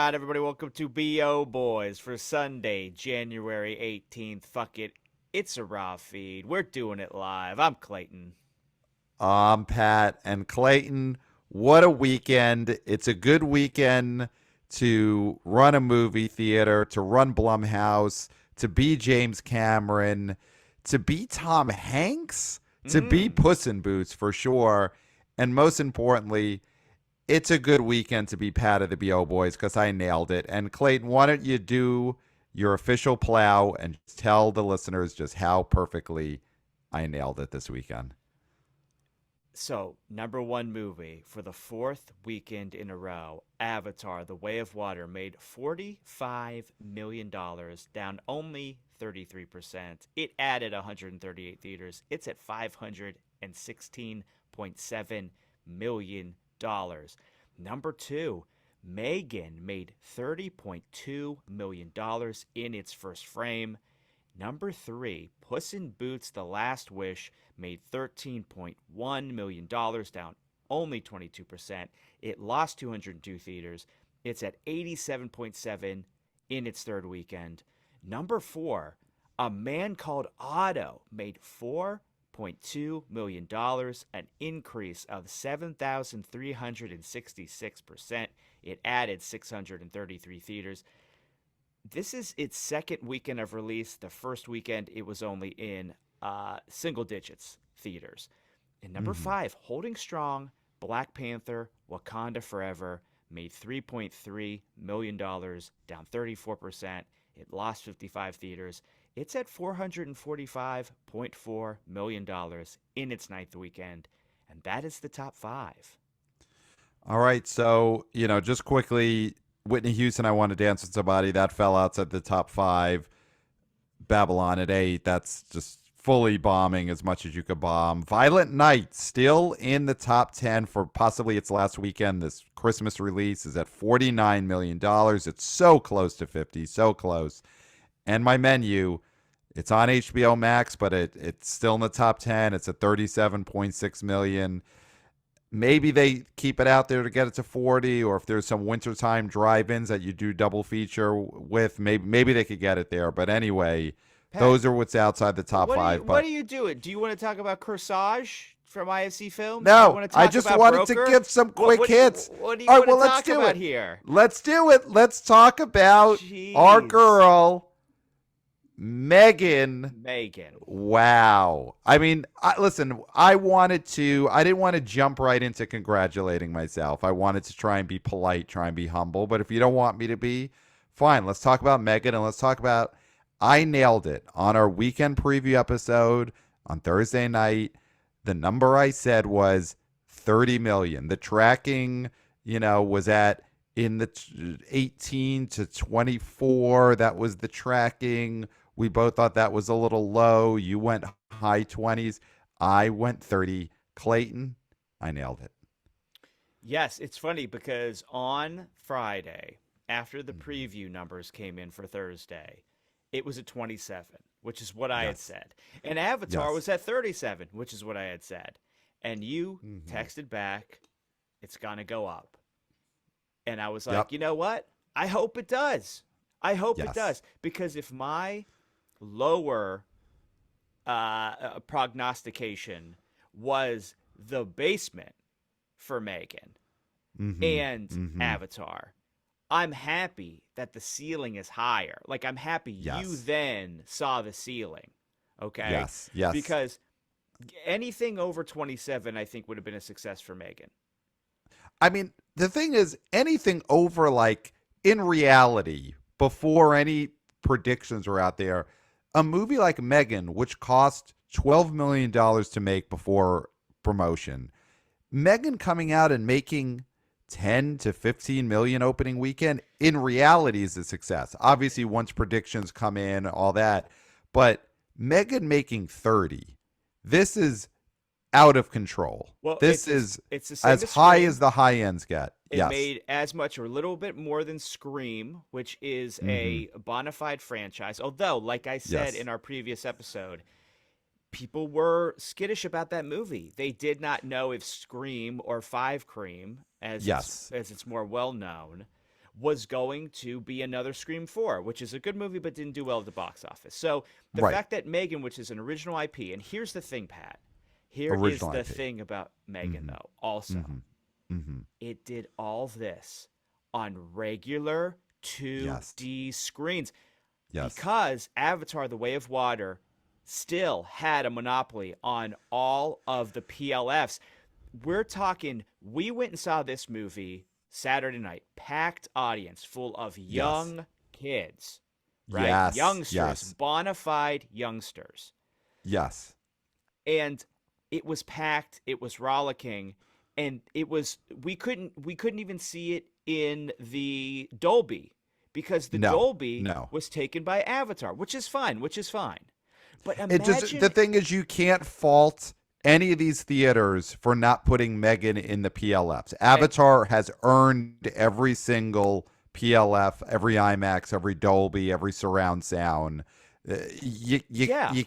on, everybody? Welcome to BO Boys for Sunday, January 18th. Fuck it. It's a raw feed. We're doing it live. I'm Clayton. I'm Pat and Clayton. What a weekend. It's a good weekend to run a movie theater, to run Blumhouse, to be James Cameron, to be Tom Hanks, to be Mm. Puss in Boots for sure. And most importantly, it's a good weekend to be Pat of the BO Boys because I nailed it. And Clayton, why don't you do your official plow and tell the listeners just how perfectly I nailed it this weekend? So, number one movie for the fourth weekend in a row, Avatar: The Way of Water made $45 million, down only 33%. It added 138 theaters. It's at $516.7 million. Number two, Megan made $30.2 million in its first frame. Number three, Puss in Boots: The Last Wish made $13.1 million, down only 22%. It lost 202 theaters. It's at 87.7 in its third weekend. Number four, A Man Called Otto made $4.2 million, an increase of 7,366%. It added 633 theaters. This is its second weekend of release. The first weekend, it was only in single digits theaters. And number Mm-hmm. five, holding strong, Black Panther: Wakanda Forever made $3.3 million, down 34%. It lost 55 theaters. It's at $445.4 million in its ninth weekend. And that is the top five. All right. So, just quickly, Whitney Houston, I Want to Dance with Somebody, that fell outside the top five. Babylon at eight. That's just fully bombing as much as you could bomb. Violent Night, still in the top 10 for possibly its last weekend. This Christmas release is at $49 million. It's so close to 50, so close. And My Menu, it's on HBO Max, but it's still in the top 10. It's at 37.6 million. Maybe they keep it out there to get it to 40, or if there's some wintertime drive-ins that you do double feature with, maybe they could get it there. But anyway, Pat, those are what's outside the top what are you five. what But are you doing? Do you want to talk about Corsage from IFC Films? Do you no, want to I talk just about wanted to Broker? give some What quick what do you hits. what do you All right, want to well, let's talk do about it. here? Let's do it. Let's talk about our Jeez. girl, Megan. Megan. Wow. I mean, listen, I didn't want to jump right into congratulating myself. I wanted to try and be polite, try and be humble. But if you don't want me to be, fine. Let's talk about Megan and let's talk about I nailed it on our weekend preview episode on Thursday night. The number I said was 30 million. The tracking, was at in the 18 to 24. That was the tracking. We both thought that was a little low. You went high 20s. I went 30. Clayton, I nailed it. Yes, it's funny because on Friday, after the Mhm. preview numbers came in for Thursday, it was at 27, which is what I had Yes. said. And Avatar Yes. was at 37, which is what I had said. And you Hmm. texted back, it's going to go up. And I was like, Yep. you know what? I hope it does. I hope it Yes. does. Because if my lower prognostication was The Basement for Megan Hmm. and Hmm. Avatar, I'm happy that the ceiling is higher. Like, I'm happy you Yes. then saw the ceiling. Okay? Yes. Yes. Because anything over 27, I think, would have been a success for Megan. I mean, the thing is, anything over like in reality, before any predictions were out there, a movie like Megan, which cost $12 million to make before promotion, Megan coming out and making 10 to 15 million opening weekend in reality is a success. Obviously, once predictions come in, all that, but Megan making 30, this is out of control. Well, This is it's the same as as high as Scream. the high ends get. It Yes. made as much or a little bit more than Scream, which is Mm-hmm. a bona fide franchise. Although, like I said Yes. in our previous episode, people were skittish about that movie. They did not know if Scream or Five Cream, Yes. as it's more well known, was going to be another Scream 4, which is a good movie but didn't do well at the box office. So the Right. fact that M3GAN, which is an original IP, and here's the thing, Pat. Here is Original the IP. thing about M3GAN, though. Also, it did all this on regular 2D screens Yes. because Avatar: The Way of Water still had a monopoly on all of the PLFs. We're talking, we went and saw this movie Saturday night, packed audience full of young kids, right? Yes. Youngsters, Yes. bona fide youngsters. Yes. And it was packed, it was rollicking, and it was we couldn't even see it in the Dolby because the Dolby was taken by Avatar, which is fine, But It just the thing is, you can't fault any of these theaters for not putting M3GAN in the PLFs. Avatar has earned every single PLF, every IMAX, every Dolby, every surround sound. You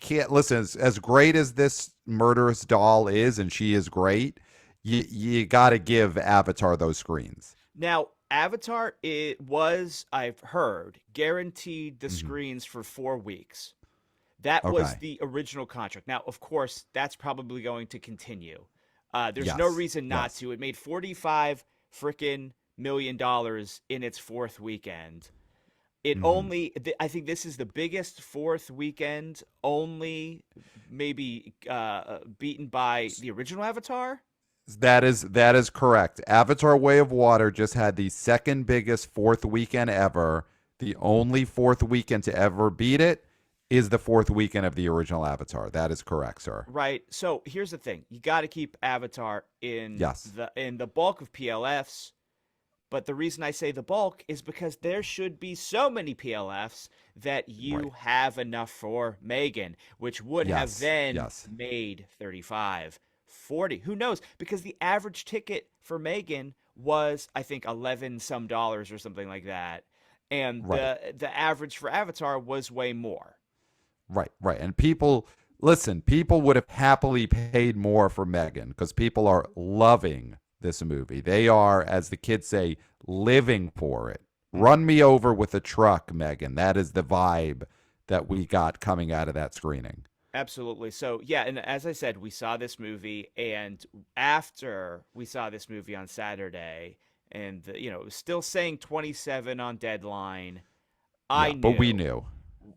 can't listen. As great as this murderous doll is, and she is great, you got to give Avatar those screens. Now, Avatar, it was, I've heard, guaranteed the screens for 4 weeks. That was the original contract. Now, of course, that's probably going to continue. There's no reason not to. It made $45 freaking million in its 4th weekend. It only, I think this is the biggest 4th weekend, only maybe beaten by the original Avatar. That is correct. Avatar: Way of Water just had the second biggest 4th weekend ever. The only 4th weekend to ever beat it is the 4th weekend of the original Avatar. That is correct, sir. Right. So here's the thing: you got to keep Avatar in the bulk of PLFs. But the reason I say the bulk is because there should be so many PLFs that you have enough for M3GAN, which would have then made 35, 40. Who knows? Because the average ticket for M3GAN was, I think, 11 some dollars or something like that, and the average for Avatar was way more. Right. And people would have happily paid more for M3GAN because people are loving this movie. They are, as the kids say, living for it. Run me over with a truck, M3GAN. That is the vibe that we got coming out of that screening. Absolutely. So, yeah, and as I said, we saw this movie, and after we saw this movie on Saturday, and, it was still saying 27 on deadline, I knew. But we knew.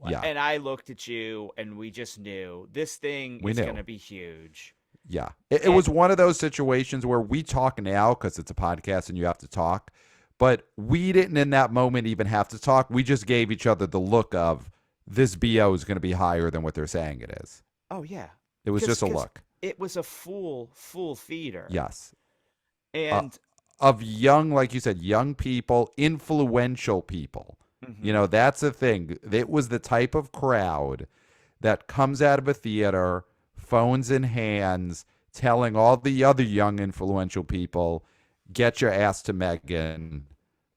Yeah. And I looked at you, and we just knew this thing is going to be huge. Yeah. It was one of those situations where we talk now because it's a podcast and you have to talk, but we didn't in that moment even have to talk. We just gave each other the look of this BO is going to be higher than what they're saying it is. Oh, yeah. It was just a look. It was a full theater. Yes. And of young, like you said, young people, influential people. That's the thing. It was the type of crowd that comes out of a theater, phones in hands, telling all the other young influential people, get your ass to M3GAN,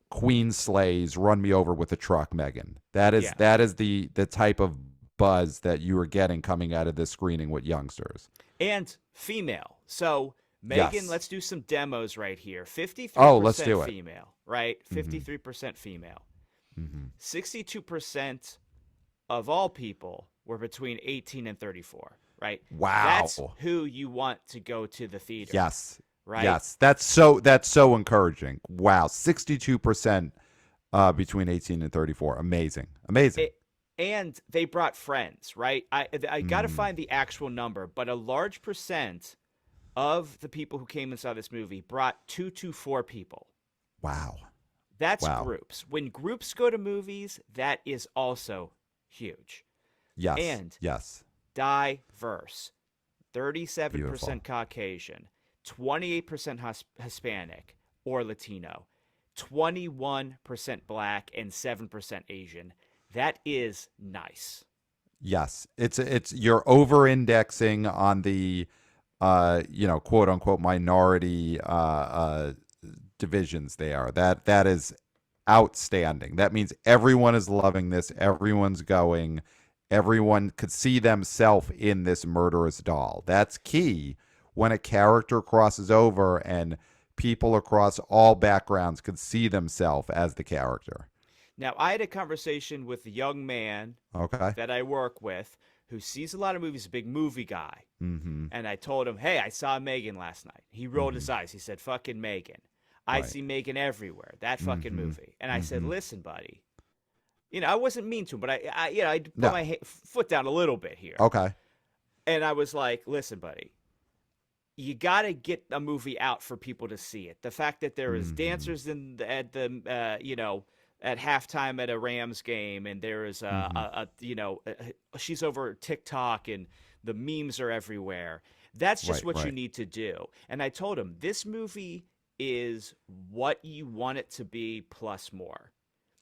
Queen slays, run me over with a truck, M3GAN. That is the type of buzz that you were getting coming out of this screening with youngsters. And female. So M3GAN, let's do some demos right here. 53% let's do it. Female, right? 53% female. 62% of all people were between 18 and 34, right? Wow. That's who you want to go to the theater. Yes. Right? Yes. That's so encouraging. Wow. 62% between 18 and 34. Amazing. And they brought friends, right? I got to find the actual number, but a large percent of the people who came and saw this movie brought 2 to 4 people. Wow. That's groups. When groups go to movies, that is also huge. Yes. And diverse. 37% Beautiful. Caucasian, 28% Hispanic or Latino, 21% Black, and 7% Asian. That is nice. Yes. It's you're over-indexing on the quote unquote minority divisions there. That is outstanding. That means everyone is loving this. Everyone's going. Everyone could see themselves in this murderous doll. That's key when a character crosses over and people across all backgrounds could see themselves as the character. Now, I had a conversation with a young man Okay. that I work with who sees a lot of movies, a big movie guy. Mm-hmm. And I told him, hey, I saw M3GAN last night. He rolled his eyes. He said, fucking M3GAN. I Right. see M3GAN everywhere. That fucking Mm-hmm. movie. And I said, Mm-hmm. listen, buddy. I wasn't mean to him, but I put No. my foot down a little bit here. Okay. And I was like, listen, buddy. You got to get a movie out for people to see it. The fact that there is dancers at halftime at a Rams game, and there is she's over TikTok and the memes are everywhere. That's just what you need to do. And I told him this movie is what you want it to be plus more.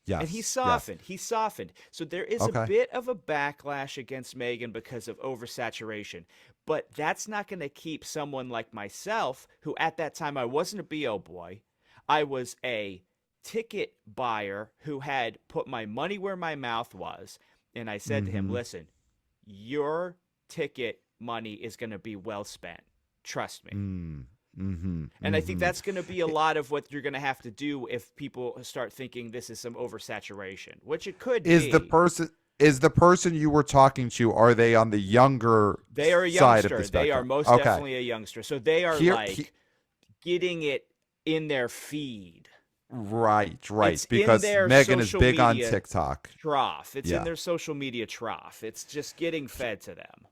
Yes. And he softened. Yes. He softened. So there is a bit of a backlash against M3GAN because of oversaturation. But that's not going to keep someone like myself, who at that time I wasn't a BO boy. I was a ticket buyer who had put my money where my mouth was. And I said to him, listen, your ticket money is going to be well spent. Trust me. And I think that's going to be a lot of what you're going to have to do if people start thinking this is some oversaturation, which it could be. Is the person you were talking to, are they on the younger They are a side of youngster. the spectrum? They are most definitely a youngster. So they are getting it in their feed. Right. It's because in their M3GAN is social big on media TikTok. Trough. It's in their social media trough. It's just getting fed to them.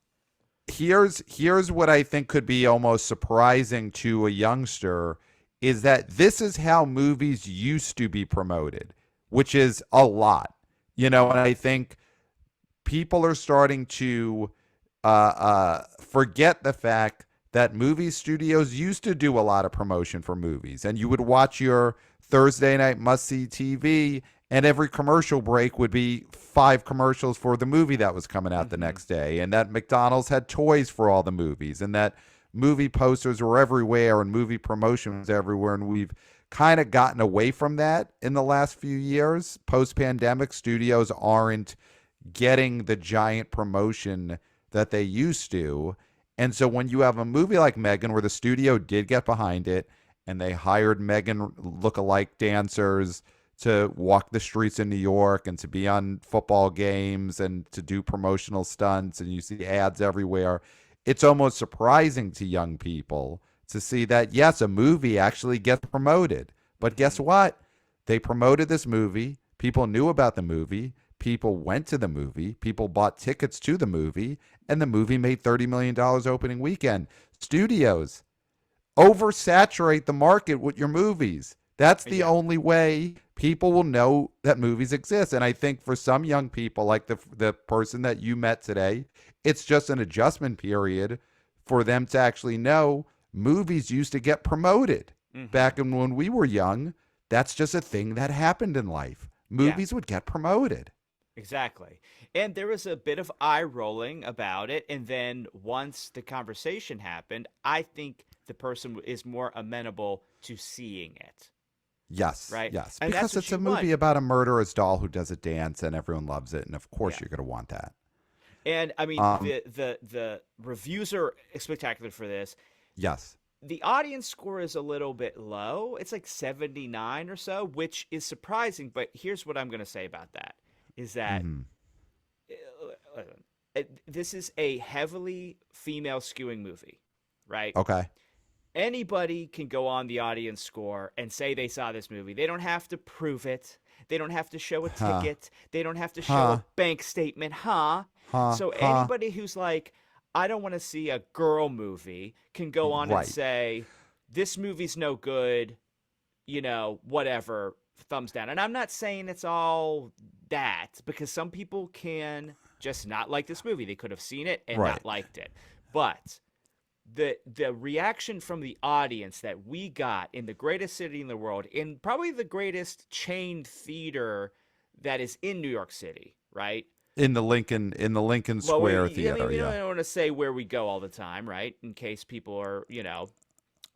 Here's what I think could be almost surprising to a youngster is that this is how movies used to be promoted, which is a lot. And I think people are starting to forget the fact that movie studios used to do a lot of promotion for movies, and you would watch your Thursday night must-see TV, and every commercial break would be 5 commercials for the movie that was coming out the next day, and that McDonald's had toys for all the movies, and that movie posters were everywhere, and movie promotion was everywhere, and we've kind of gotten away from that in the last few years. Post-pandemic, studios aren't getting the giant promotion that they used to. And so when you have a movie like M3GAN where the studio did get behind it and they hired M3GAN look-alike dancers to walk the streets in New York and to be on football games and to do promotional stunts, and you see ads everywhere, it's almost surprising to young people to see that, yes, a movie actually gets promoted. But guess what? They promoted this movie. People knew about the movie. People went to the movie. People bought tickets to the movie. And the movie made $30 million opening weekend. Studios, oversaturate the market with your movies. That's the only way people will know that movies exist. And I think for some young people, like the person that you met today, it's just an adjustment period for them to actually know movies used to get promoted. Back when we were young, that's just a thing that happened in life. Movies would get promoted. Exactly. And there was a bit of eye rolling about it. And then once the conversation happened, I think the person is more amenable to seeing it. Yes. Right? Yes. And because it's a movie about a murderous doll who does a dance and everyone loves it. And of course you're going to want that. And I mean, the reviews are spectacular for this. Yes. The audience score is a little bit low. It's like 79 or so, which is surprising. But here's what I'm going to say about that, is that this is a heavily female skewing movie, right? Okay. Anybody can go on the audience score and say they saw this movie. They don't have to prove it. They don't have to show a ticket. They don't have to show a bank statement. So anybody who's like, I don't want to see a girl movie, can go on and say, this movie's no good, whatever, thumbs down. And I'm not saying it's all that, because some people can just not like this movie. They could have seen it and not liked it. But the reaction from the audience that we got in the greatest city in the world, in probably the greatest chain theater that is in New York City, right? In the Lincoln Square Theater, I don't want to say where we go all the time, right? In case people are,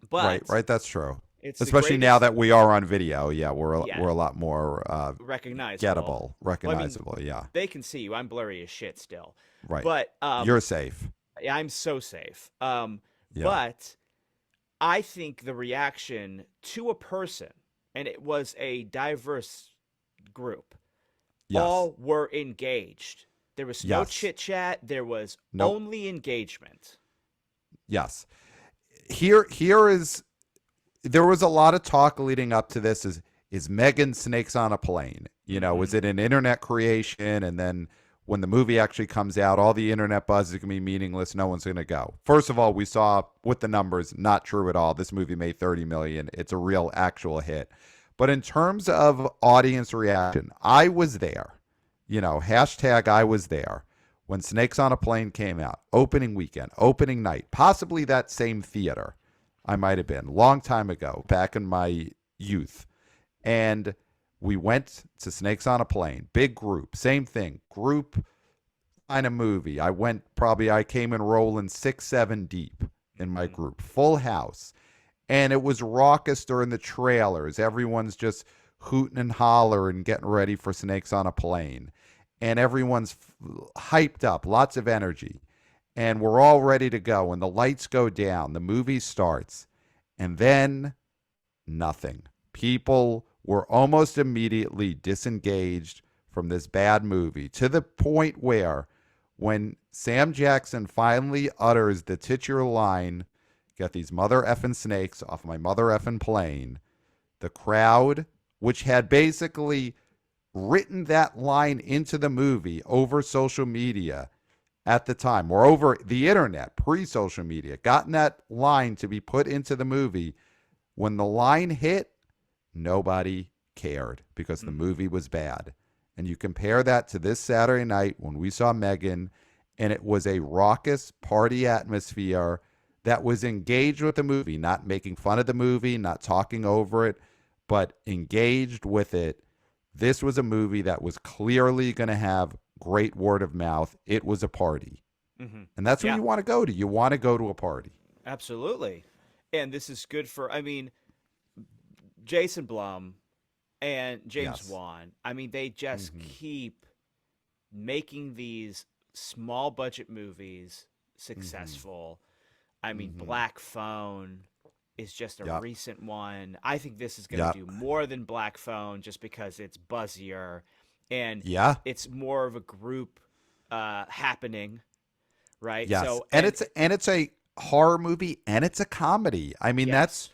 but right. That's true. It's especially now that we are on video. Yeah, we're a lot more recognizable. Recognizable. They can see you. I'm blurry as shit still. Right. But you're safe. I'm so safe. But I think the reaction to a person, and it was a diverse group, Yes. all were engaged. There was no Yes. chit chat. There was Nope. only engagement. Yes. Here is there was a lot of talk leading up to this. Is Megan Snakes on a Plane? You know, Mm-hmm. was it an internet creation? And then when the movie actually comes out, all the internet buzz is going to be meaningless. No one's going to go. First of all, we saw with the numbers, not true at all. This movie made 30 million. It's a real actual hit. But in terms of audience reaction, I was there. You know, hashtag I was there when Snakes on a Plane came out, opening weekend, opening night, possibly that same theater. I might have been long time ago, back in my youth. And we went to Snakes on a Plane, big group, same thing, group kind of movie. I came in rolling 6, 7 deep in my Mm-hmm. group, full house. And it was raucous during the trailers. Everyone's just hooting and hollering, getting ready for Snakes on a Plane. And everyone's hyped up, lots of energy. And we're all ready to go. And the lights go down, the movie starts. And then nothing. People were almost immediately disengaged from this bad movie to the point where when Sam Jackson finally utters the titular line, "Get these mother effing snakes off my mother effing plane," the crowd, which had basically written that line into the movie over social media at the time, or over the internet, pre social media, gotten that line to be put into the movie. When the line hit, nobody cared because the Mm-hmm. movie was bad. And you compare that to this Saturday night when we saw Megan, and it was a raucous party atmosphere that was engaged with the movie, not making fun of the movie, not talking over it, but engaged with it. This was a movie that was clearly going to have great word of mouth. It was a party. Mm-hmm. And that's what Yeah, you want to go to. You want to go to a party. absolutely. And this is good for, I mean, Jason Blum and James Yes. Wan. I mean, they just Mm-hmm. keep making these small budget movies Mm-hmm. successful. I mean, Mm-hmm. Black Phone is just a Yep. recent one. I think this is going to Yep. do more than Black Phone just because it's buzzier and Yeah. it's more of a group happening, right? Yes. So, And and it's a horror movie and it's a comedy. I mean, that's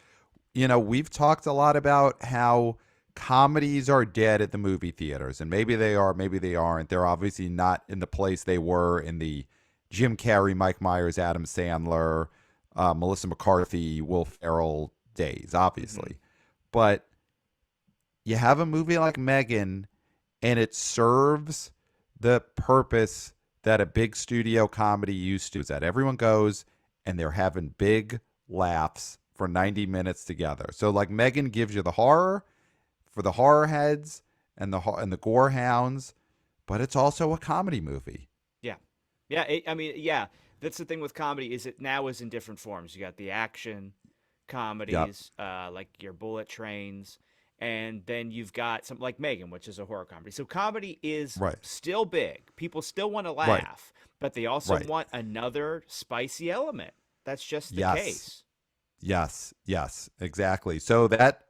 yes. we've talked a lot about how comedies are dead at the movie theaters, and maybe they are, maybe they aren't. They're obviously not in the place they were in the Jim Carrey, Mike Myers, Adam Sandler, Melissa McCarthy, Will Ferrell days, Hmm. obviously. But you have a movie like Megan, and it serves the purpose that a big studio comedy used to, is that everyone goes and they're having big laughs for 90 minutes together. So like Megan gives you the horror for the horror heads and the gore hounds, but it's also a comedy movie. Yeah. Yeah. I mean, yeah. That's the thing with comedy is it now is in different forms. You got the action Yep. comedies, like your Bullet Trains, and then you've got something like Megan, which is a horror comedy. So comedy is Right. still big. People still want to Right. laugh, but they also Right. want another spicy element. That's just the Yes. case. Yes. Yes. Exactly. So that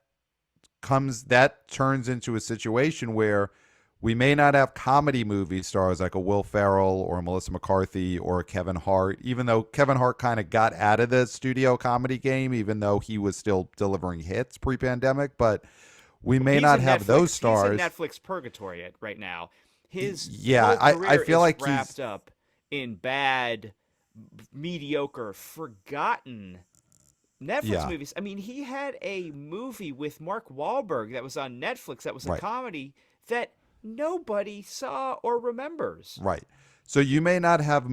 turns into a situation where we may not have comedy movie stars like a Will Ferrell or a Melissa McCarthy or a Kevin Hart, even though Kevin Hart kind of got out of the studio comedy game, even though he was still delivering hits pre-pandemic. But we Well, may he's not in have those Netflix. He's in stars. Netflix purgatory right now. His Yeah, whole I career feel is like he's wrapped up in bad, mediocre, forgotten Netflix yeah, movies. I mean, he had a movie with Mark Wahlberg that was on Netflix that was a right. comedy that nobody saw or remembers. Right. So you may not have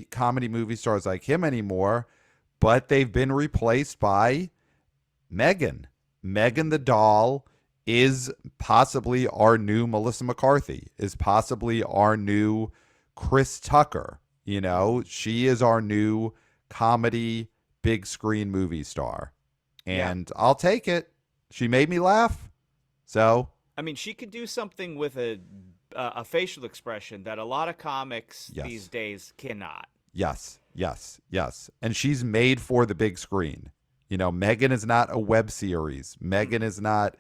comedy movie stars like him anymore, but they've been replaced by Megan. Megan the doll is possibly our new Melissa McCarthy, is possibly our new Chris Tucker. You know, Hmm. she is our new comedy big screen movie star. Yeah. And I'll take it. She made me laugh. So, I mean, she could do something with a facial expression that a lot of comics these yes. days cannot. Yes, yes, yes. And she's made for the big screen. You know, M3GAN is not a web series. M3GAN is not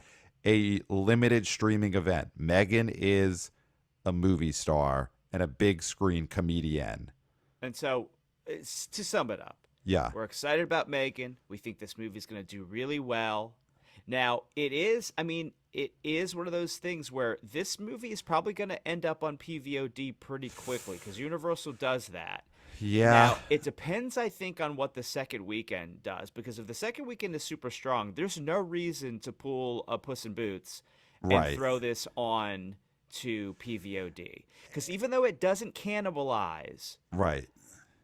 a limited streaming event. M3GAN is a movie star and a big screen comedian. And so, to sum it up, Yeah. we're excited about M3GAN. We think this movie is going to do really well. Now, it is one of those things where this movie is probably going to end up on PVOD pretty quickly because Universal does that. Yeah. Now, it depends, I think, on what the second weekend does, because if the second weekend is super strong, there's no reason to pull a Puss in Boots and Right. throw this on to PVOD. Because even though it doesn't cannibalize, Right.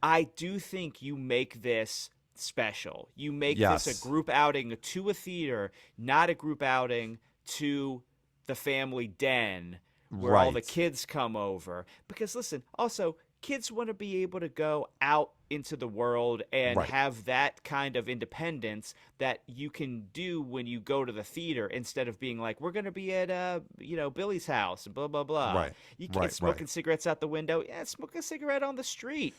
I do think you make this special. You make Yes. this a group outing to a theater, not a group outing to the family den where all the Right. kids come over. Because listen, also, kids want to be able to go out into the world and Right. have that kind of independence that you can do when you go to the theater instead of being like, we're going to be at Billy's house and blah blah blah. Right. You can't Right. smoking Right. cigarettes out the window. Yeah, smoke a cigarette on the street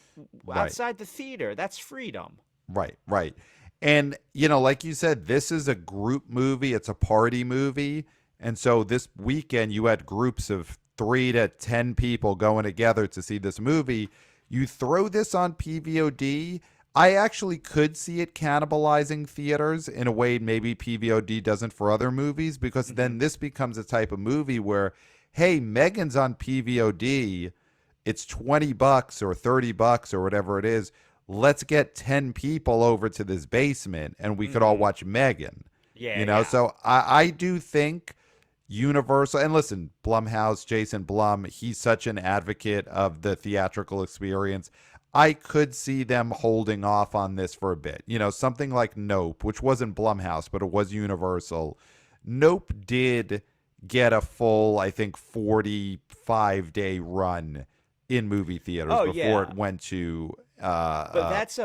Right. outside the theater. That's freedom. Right, right. And, you know, like you said, this is a group movie, it's a party movie. And so this weekend, you had groups of 3 to 10 people going together to see this movie. You throw this on PVOD. I actually could see it cannibalizing theaters in a way maybe PVOD doesn't for other movies, because then this becomes a type of movie where, hey, M3GAN's on PVOD. It's $20 or $30 or whatever it is. Let's get 10 people over to this basement and we could all watch M3GAN. Yeah, You know, yeah. so I do think Universal, and listen, Blumhouse, Jason Blum, he's such an advocate of the theatrical experience. I could see them holding off on this for a bit. You know, something like Nope, which wasn't Blumhouse, but it was Universal. Nope did get a full, I think, 45-day run in movie theaters Oh, before yeah. it went to But that's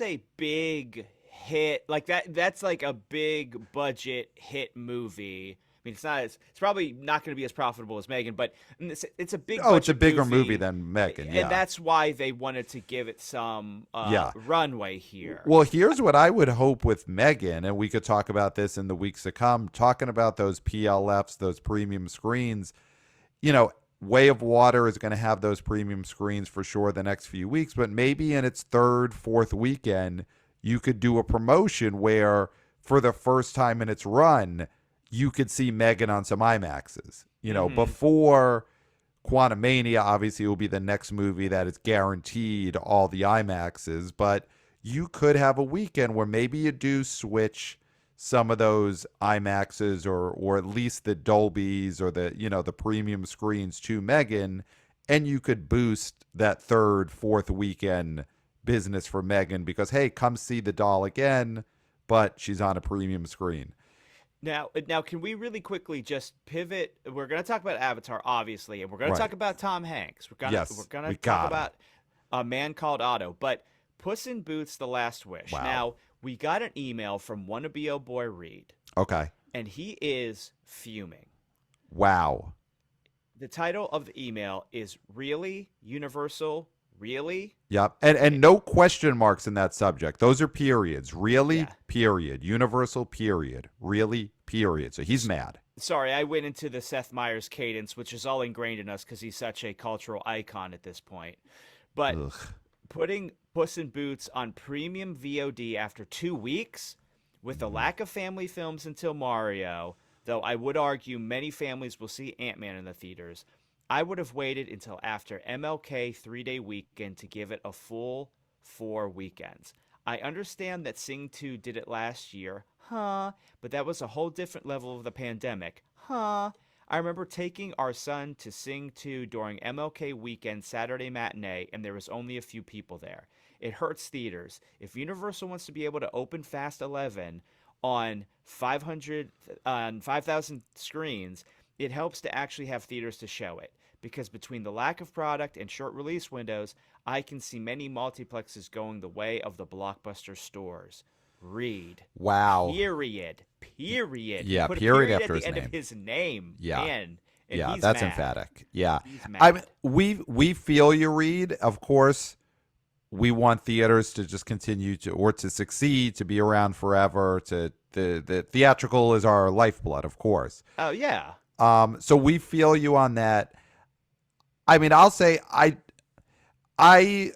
a big hit. Like that's like a big budget hit movie. I mean, it's probably not going to be as profitable as M3GAN, but it's a big. oh, it's a budget bigger movie than M3GAN. Yeah. and that's why they wanted to give it some Yeah. runway here. Well, here's what I would hope with M3GAN, and we could talk about this in the weeks to come, talking about those PLFs, those premium screens. You know, Way of Water is going to have those premium screens for sure the next few weeks, but maybe in its third, fourth weekend, you could do a promotion where for the first time in its run, you could see M3GAN on some IMAXs. You know, before Quantumania, obviously, will be the next movie that is guaranteed all the IMAXs, but you could have a weekend where maybe you do switch some of those IMAXs or at least the Dolbys or the premium screens to M3GAN, and you could boost that third, fourth weekend business for M3GAN because, hey, come see the doll again, but she's on a premium screen. Now, can we really quickly just pivot? We're going to talk about Avatar, obviously, and we're going to Right. talk about Tom Hanks. Yes, we're going we to talk gotta. about A Man Called Otto, but Puss in Boots: The Last Wish. Wow. Now, we got an email from wannabe oh boy Reed, Okay. and he is fuming. Wow. The title of the email is "Really Universal? Really?" Yep. And no question marks in that subject. Those are periods. Really? Yeah. Period. Universal period. Really? Period. So he's mad. Sorry, I went into the Seth Meyers cadence, which is all ingrained in us because he's such a cultural icon at this point. But Ugh. putting Puss in Boots on premium VOD after 2 weeks, with the lack of family films until Mario, though I would argue many families will see Ant-Man in the theaters, I would have waited until after MLK 3-day weekend to give it a full 4 weekends. I understand that Sing 2 did it last year, but that was a whole different level of the pandemic, I remember taking our son to Sing 2 during MLK weekend Saturday matinee, and there was only a few people there. It hurts theaters. If Universal wants to be able to open Fast 11 on 5,000 screens, it helps to actually have theaters to show it. Because between the lack of product and short release windows, I can see many multiplexes going the way of the Blockbuster stores. Read. Wow. Period. Yeah, Put a period period after at his the end name. of his name. Yeah. Man. And Yeah, he's that's mad. emphatic. Yeah. He's I mad. mean, we feel you, Reed. Of course, we want theaters to just continue to succeed, to be around forever. To the theatrical is our lifeblood, of course. Oh yeah. So we feel you on that. I mean, I'll say I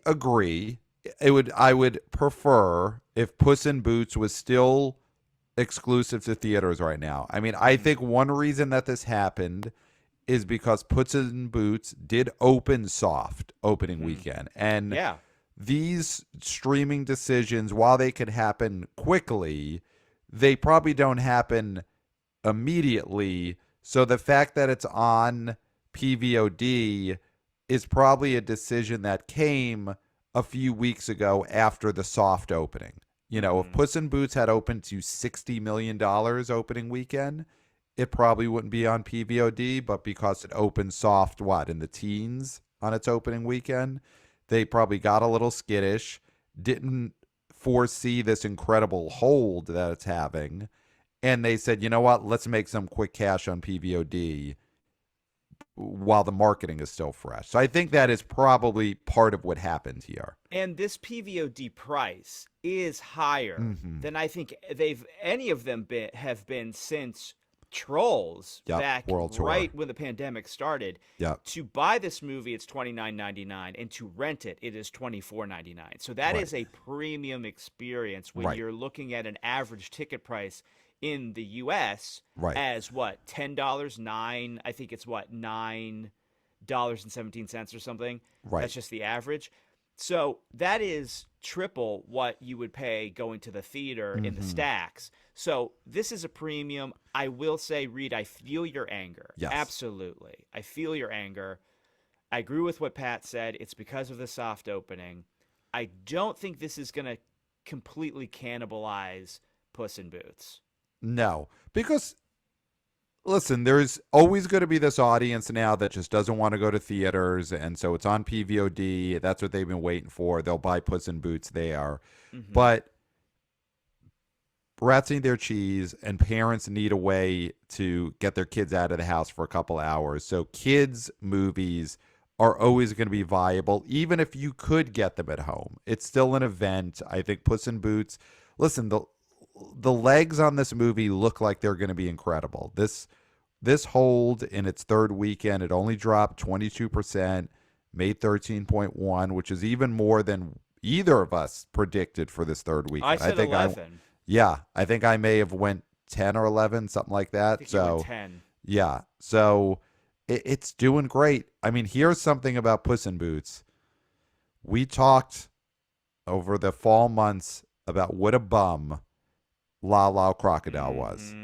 agree. I would prefer if Puss in Boots was still exclusive to theaters right now. I mean, I think one reason that this happened is because Puss in Boots did open soft opening weekend. And Yeah. these streaming decisions, while they could happen quickly, they probably don't happen immediately. So the fact that it's on PVOD is probably a decision that came a few weeks ago after the soft opening. If Puss in Boots had opened to $60 million opening weekend, it probably wouldn't be on PVOD, but because it opened soft, in the teens on its opening weekend, they probably got a little skittish, didn't foresee this incredible hold that it's having, and they said, you know what, let's make some quick cash on PVOD while the marketing is still fresh. So I think that is probably part of what happened here. And this PVOD price is higher than I think any of them have been since Trolls back World Tour. right when the pandemic started. Yep. To buy this movie, it's $29.99, and to rent it, it is $24.99. So that is a premium experience when you're looking at an average ticket price in the U.S. as what, $10, $9? I think it's what, $9.17 or something. That's just the average. So that is triple what you would pay going to the theater in the stacks. So this is a premium. I will say, Reed, I feel your anger. Yes. Absolutely. I feel your anger. I agree with what Pat said. It's because of the soft opening. I don't think this is going to completely cannibalize Puss in Boots. No, because listen, there's always going to be this audience now that just doesn't want to go to theaters, and so it's on PVOD. That's what they've been waiting for. They'll buy Puss in Boots there. But rats need their cheese, and parents need a way to get their kids out of the house for a couple hours. So kids' movies are always going to be viable, even if you could get them at home. It's still an event. I think Puss in Boots, listen, the legs on this movie look like they're going to be incredible. This hold in its third weekend, it only dropped 22%, made 13.1, which is even more than either of us predicted for this third weekend. I said 11. I think I may have went 10 or 11, something like that. I think you went 10. Yeah. So it's doing great. I mean, here's something about Puss in Boots. We talked over the fall months about what a bum Lala Crocodile was.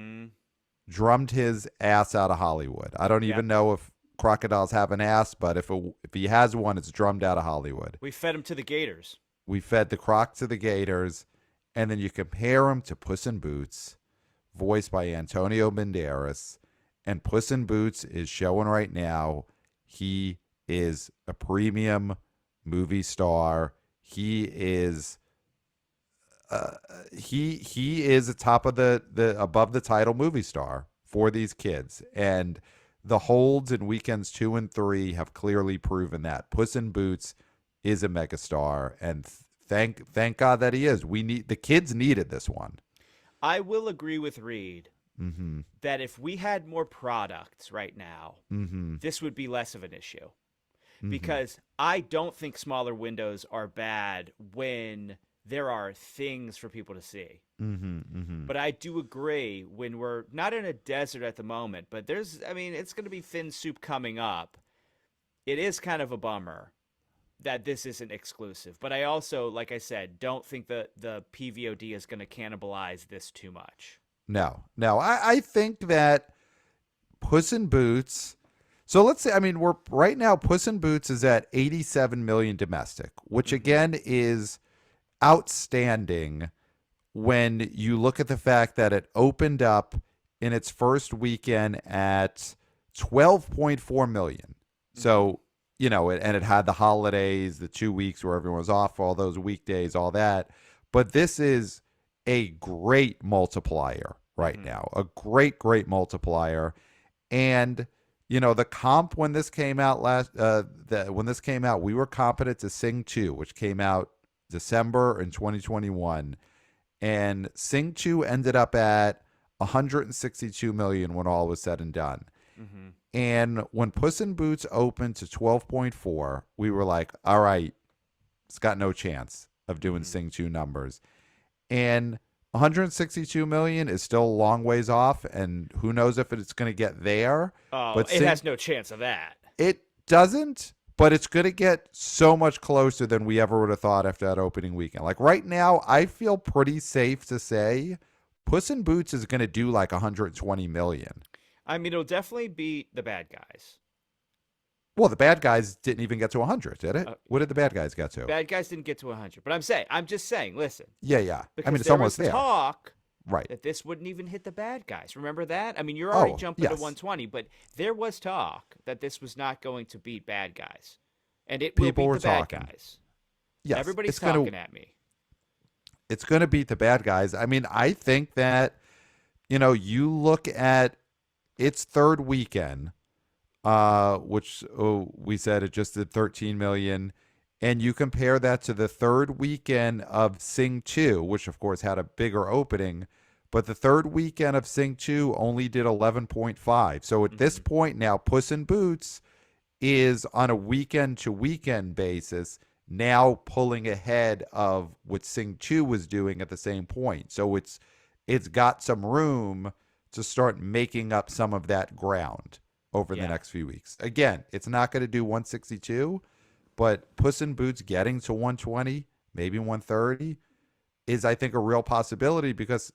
Drummed his ass out of Hollywood. I don't even know if crocodiles have an ass, but if he has one, it's drummed out of Hollywood. We fed him to the Gators. We fed the croc to the Gators, and then you compare him to Puss in Boots, voiced by Antonio Banderas, and Puss in Boots is showing right now he is a premium movie star. He is he is a top of the above the title movie star for these kids, and the holds in weekends 2 and 3 have clearly proven that Puss in Boots is a megastar, and thank God that he is. The kids needed this one. I will agree with Reed that if we had more products right now, this would be less of an issue, because I don't think smaller windows are bad when there are things for people to see. But I do agree when we're not in a desert at the moment, but it's going to be thin soup coming up. It is kind of a bummer that this isn't exclusive. But I also, like I said, don't think that the PVOD is going to cannibalize this too much. No. I think that Puss in Boots. So let's say, we're right now, Puss in Boots is at 87 million domestic, which again is outstanding when you look at the fact that it opened up in its first weekend at 12.4 million. So, and it had the holidays, the 2 weeks where everyone was off, all those weekdays, all that. But this is a great multiplier right now, a great multiplier. And, the comp when this came out when this came out, we were competent to Sing 2, which came out December in 2021, and Sing 2 ended up at 162 million when all was said and done. Mm-hmm. And when Puss in Boots opened to 12.4, we were like, all right, it's got no chance of doing Mm-hmm. Sing 2 numbers. And 162 million is still a long ways off, and who knows if it's going to get there. Oh, But it has no chance of that. it doesn't, but it's going to get so much closer than we ever would have thought after that opening weekend. Like right now, I feel pretty safe to say Puss in Boots is going to do like 120 million. I mean, it'll definitely beat The Bad Guys. Well, the bad guys didn't even get to 100, did it? Uh, What did the bad guys get to? Bad Guys didn't get to 100, but I'm just saying, listen, Yeah, yeah. because I mean, it's there almost was there. talk Right. that this wouldn't even hit The Bad Guys. Remember that? I mean, you're already jumping to yes. 120, but there was talk that this was not going to beat Bad Guys, and it People will were beat The Bad talking. Guys. Yes. Everybody's it's talking gonna, at me. It's going to beat the bad guys. I mean, I think that, you look at its third weekend, which we said it just did 13 million, and you compare that to the third weekend of Sing 2, which of course had a bigger opening, but the third weekend of Sing 2 only did 11.5. So at this point now, Puss in Boots is on a weekend to weekend basis now pulling ahead of what Sing 2 was doing at the same point. So it's got some room to start making up some of that ground over the next few weeks. Again, it's not going to do 162, but Puss in Boots getting to 120, maybe 130 is, I think, a real possibility because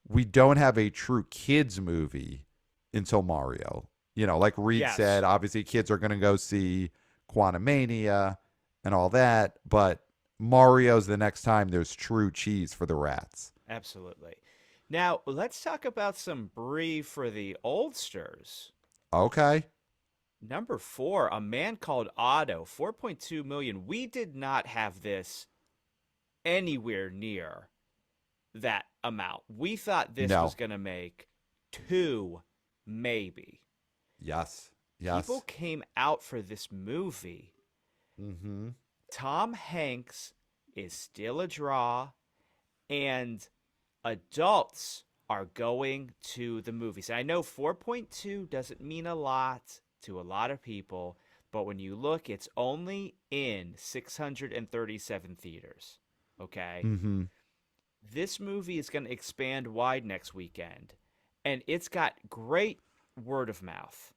we don't have a true kids movie until Mario. Like Reed said, obviously kids are going to go see Quantumania and all that, but Mario's the next time there's true cheese for the rats. Absolutely. Now, let's talk about some Brie for the oldsters. Okay. Number 4, A Man Called Otto, 4.2 million. We did not have this anywhere near that amount. We thought this was going to make 2, maybe. Yes. People came out for this movie. Mm-hmm. Tom Hanks is still a draw, and adults are going to the movies. I know 4.2 doesn't mean a lot to a lot of people, but when you look, it's only in 637 theaters. Okay? Mm-hmm. This movie is going to expand wide next weekend, and it's got great word of mouth.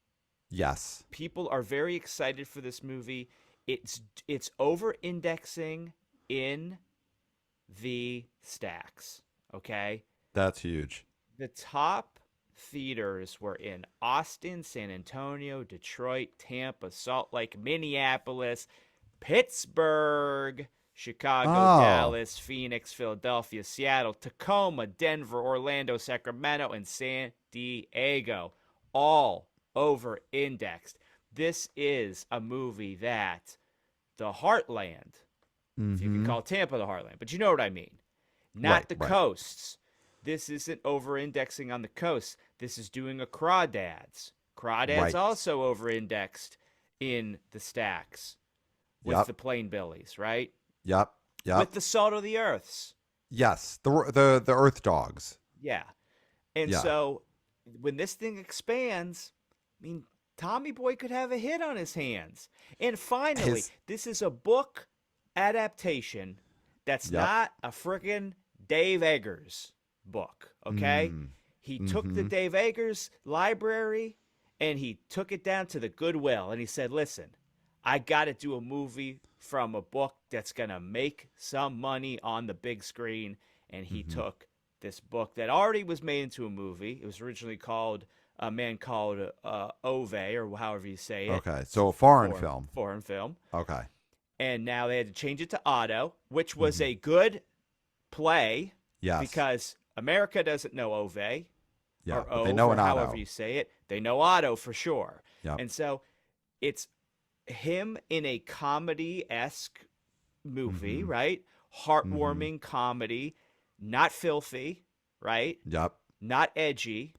Yes. People are very excited for this movie. It's over-indexing in the stacks, okay? That's huge. The top theaters were in Austin, San Antonio, Detroit, Tampa, Salt Lake, Minneapolis, Pittsburgh, Chicago, Dallas, Phoenix, Philadelphia, Seattle, Tacoma, Denver, Orlando, Sacramento, and San Diego. All over-indexed. This is a movie that the heartland, if you can call Tampa the heartland, but you know what I mean. Not the coasts. This isn't over-indexing on the coast. This is doing a Crawdads. Crawdads also over-indexed in the stacks with the Plain Billies, right? Yep. With the Salt of the Earths. Yes. The Earth Dogs. Yeah. And so when this thing expands, I mean, Tommy Boy could have a hit on his hands. And finally, this is a book adaptation that's not a frickin' Dave Eggers book, okay? He took the Dave Eggers library and he took it down to the Goodwill and he said, listen, I got to do a movie from a book that's going to make some money on the big screen. And he took this book that already was made into a movie. It was originally called A Man Called Ove, or however you say it. Okay, so a foreign film. Foreign film. Okay. And now they had to change it to Otto, which was a good play. Yes. Because America doesn't know Ove. Yeah, or but Ove, they know or an Otto. however you say it. They know Otto for sure. Yep. And so it's him in a comedy-esque movie, right? Heartwarming comedy, not filthy, right? Yep. Not edgy.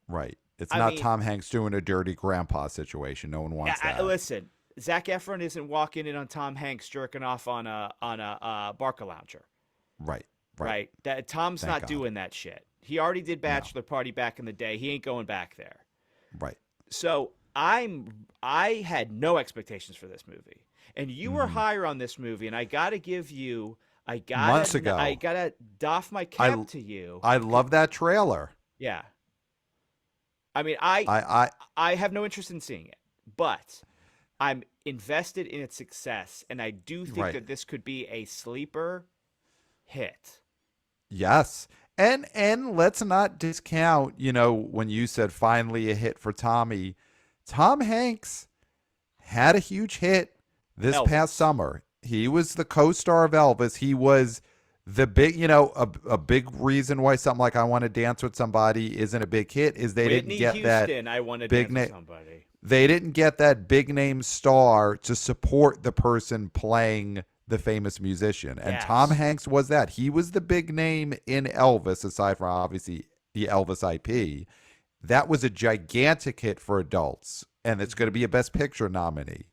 Right. It's not Tom Hanks doing a dirty grandpa situation. No one wants that. Listen, Zac Efron isn't walking in on Tom Hanks jerking off on a Barca lounger, Right. Right. right? That Tom's Thank not God. doing that shit. He already did No. Bachelor Party back in the day. He ain't going back there. Right. So I had no expectations for this movie, and you were Hmm. higher on this movie, and I gotta give you, Months I ago, gotta doff my I cap to you. I love that trailer. Yeah, I mean, I I have no interest in seeing it, but I'm invested in its success, and I do think right. that this could be a sleeper hit. Yes. And let's not discount, when you said finally a hit for Tommy, Tom Hanks had a huge hit this past Elvis. summer. He was the co-star of Elvis. He was the big, a big reason why something like I Want to Dance with Somebody isn't a big hit is they didn't Whitney get that Houston, I want to big dance with name. somebody. They didn't get that big name star to support the person playing the famous musician. And Tom Yes. Hanks was that. He was the big name in Elvis, aside from obviously the Elvis IP. That was a gigantic hit for adults, and it's going to Hmm. be a Best Picture nominee.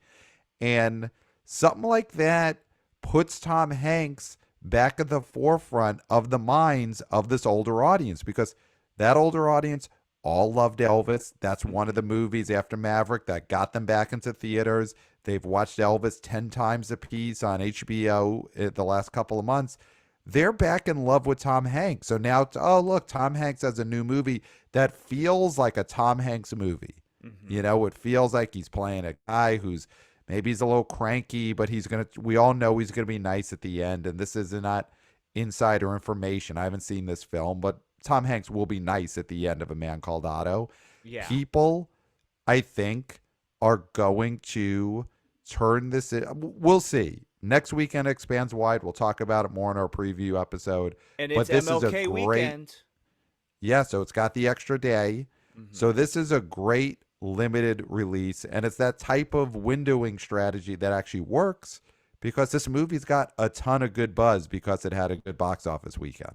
And something like that puts Tom Hanks back at the forefront of the minds of this older audience because that older audience all loved Elvis. That's one of Hmm. the movies after Maverick that got them back into theaters. They've watched Elvis 10 times a piece on HBO the last couple of months. They're back in love with Tom Hanks. So now, oh, look, Tom Hanks has a new movie that feels like a Tom Hanks movie. Hmm. It feels like he's playing a guy who's maybe he's a little cranky, but we all know he's going to be nice at the end. And this is not insider information. I haven't seen this film, but Tom Hanks will be nice at the end of A Man Called Otto. Yeah. People, I think, are going to turn this in. We'll see. Next weekend expands wide. We'll talk about it more in our preview episode. And But it's this is a MLK great, weekend. yeah, so it's got the extra day. Hmm. So this is a great limited release, and it's that type of windowing strategy that actually works because this movie's got a ton of good buzz because it had a good box office weekend.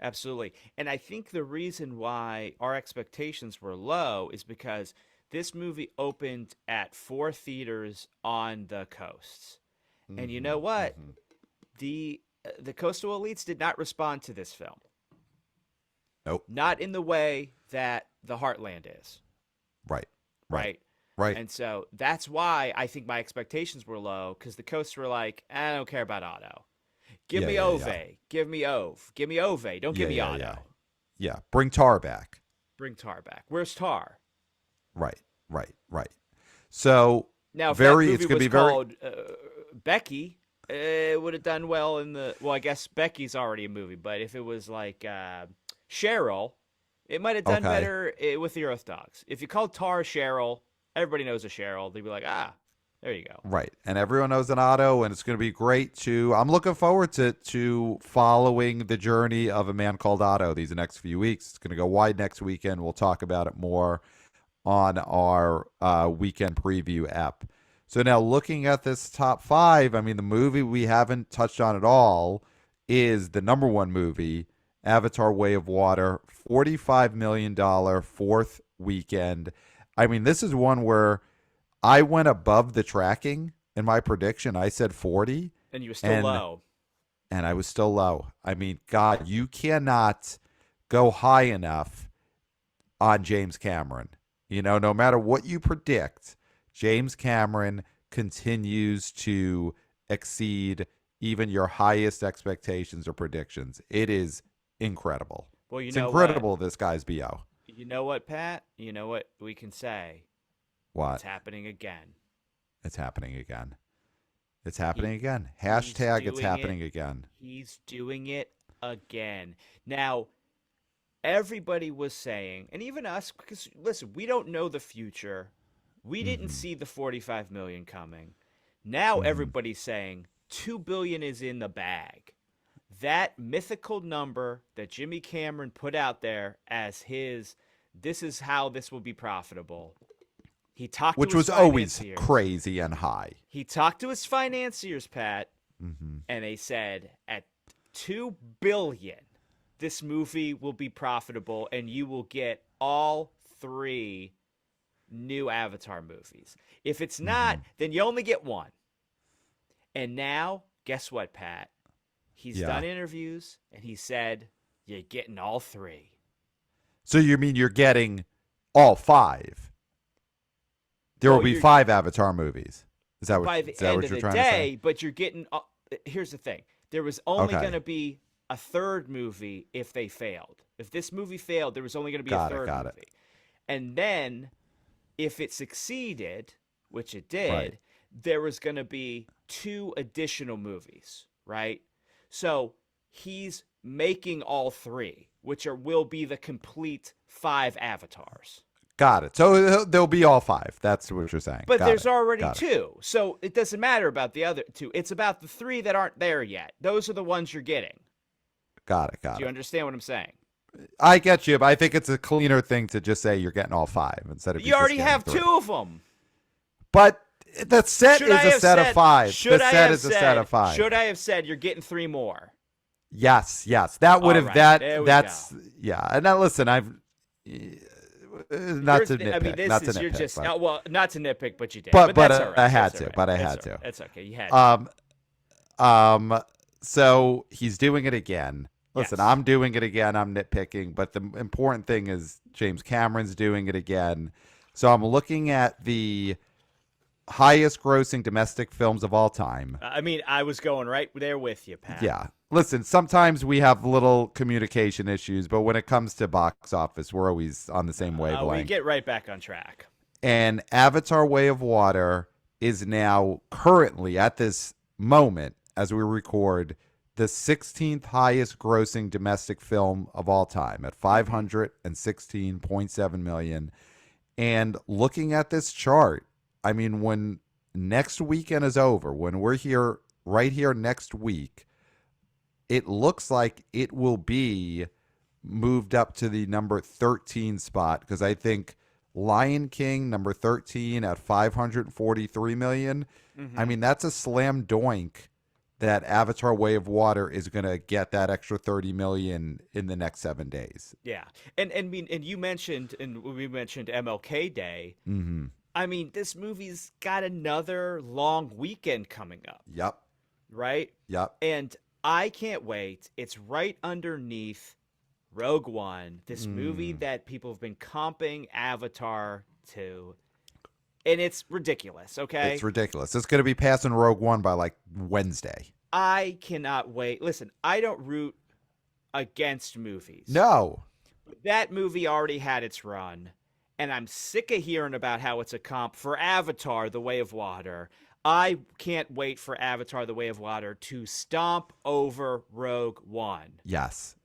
Absolutely. And I think the reason why our expectations were low is because this movie opened at four theaters on the coasts. And you know Mm-hmm, what? mm-hmm. The coastal elites did not respond to this film. Nope. Not in the way that the Heartland is, Right. Right. right? Right. And so that's why I think my expectations were low because the coasts were like, I don't care about Otto. Give Yeah. me Yeah. Ove. Yeah. Give me Ove. Give me Ove. Don't give Yeah. me Yeah. Yeah. Otto. Yeah. Bring Tar back. Bring Tar back. Where's Tar? Right. Right. Right. So Now, if that it's movie going to was be very. called Becky, it would have done well in the. Well, I guess Becky's already a movie, but if it was like Cheryl, it might have done Okay. better with the Earth Dogs. If you called Tar Cheryl, everybody knows a Cheryl. They'd be like, there you go. Right. And everyone knows an Otto, and it's going to be great to. I'm looking forward to following the journey of A Man Called Otto these next few weeks. It's going to go wide next weekend. We'll talk about it more on our weekend preview app. So now looking at this top five, I mean, the movie we haven't touched on at all is the number one movie, Avatar Way of Water, $45 million fourth weekend. I mean, this is one where I went above the tracking in my prediction. I said 40 And you were still and low. and I was still low. I mean, God, you cannot go high enough on James Cameron. No matter what you predict, James Cameron continues to exceed even your highest expectations or predictions. It is incredible. Well, you It's know what? incredible this guy's BO. You know what, Pat? You know what we can say? It's What? happening again. It's happening again. It's He happening again. he's Hashtag it's doing it. happening again. He's doing it again. Now, everybody was saying, and even us, because listen, we don't know the future. We didn't Mm-hmm. see the 45 million coming. Now Mm-hmm. everybody's saying 2 billion is in the bag. That mythical number that Jimmy Cameron put out there as this is how this will be profitable. He talked to Which his was always financiers. crazy and high. He talked to his financiers, Pat, Mm-hmm. and they said at 2 billion this movie will be profitable and you will get all three new Avatar movies. If it's not, then you only get one. And now, guess what, Pat? He's Yeah. done interviews, and he said, you're getting all three. So you mean you're getting all 5? There will be 5 Avatar movies. Is that by what, the is that end what of you're the trying to say? day, but you're getting. Here's the thing: there was only Okay. going to be a third movie if they failed. If this movie failed, there was only going to be a third movie. And then, if it succeeded, which it did, Right. there was going to be 2 additional movies, right? So he's making all 3, which will be the complete 5 avatars. Got it. So there'll be all 5. That's what you're saying. But there's already 2. So it doesn't matter about the other 2. It's about the 3 that aren't there yet. Those are the ones you're getting. Got it. Do you understand what I'm saying? I get you, but I think it's a cleaner thing to just say you're getting all 5 instead of you already have 3. 2 of them. But the set is a set of 5. The set is a set of 5. Should I have said you're getting 3 more? Yes. That would have that's go. yeah. And now listen, I've not to nitpick. I mean, not to you're nitpick, just but, well, not to nitpick, but you did. But that's all right. I had That's to. all right. But I That's had all to. right. That's okay. You had to. So he's doing it again. Listen, Yes. I'm doing it again. I'm nitpicking, but the important thing is James Cameron's doing it again. So I'm looking at the highest grossing domestic films of all time. I mean, I was going right there with you, Pat. Yeah. Listen, sometimes we have little communication issues, but when it comes to box office, we're always on the same wavelength. We get right back on track. And Avatar Way of Water is now currently at this moment as we record the 16th highest grossing domestic film of all time at 516.7 million. And looking at this chart, I mean, when next weekend is over, when we're here right here next week, it looks like it will be moved up to the number 13 spot, because I think Lion King, number 13 at 543 million. Mm-hmm. I mean, that's a slam doink that Avatar Way of Water is going to get that extra 30 million in the next 7 days. Yeah. And you mentioned, and we mentioned MLK Day. Mm-hmm. I mean, this movie's got another long weekend coming up. Yep. Right? Yep. And I can't wait. It's right underneath Rogue One, this movie that people have been comping Avatar to. And it's ridiculous, okay? It's ridiculous. It's going to be passing Rogue One by like Wednesday. I cannot wait. Listen, I don't root against movies. No. That movie already had its run, and I'm sick of hearing about how it's a comp for Avatar, The Way of Water. I can't wait for Avatar, The Way of Water to stomp over Rogue One. Yes.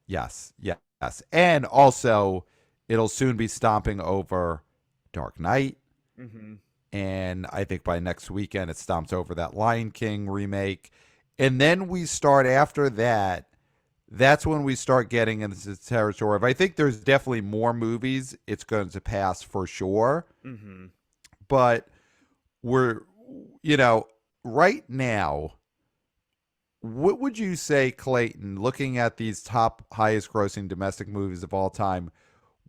And also, it'll soon be stomping over Dark Knight. Mm-hmm. And I think by next weekend, it stomps over that Lion King remake. And then we start after that. That's when we start getting into the territory of, I think there's definitely more movies it's going to pass for sure. Mm-hmm. But we're, right now, what would you say, Clayton, looking at these top highest grossing domestic movies of all time,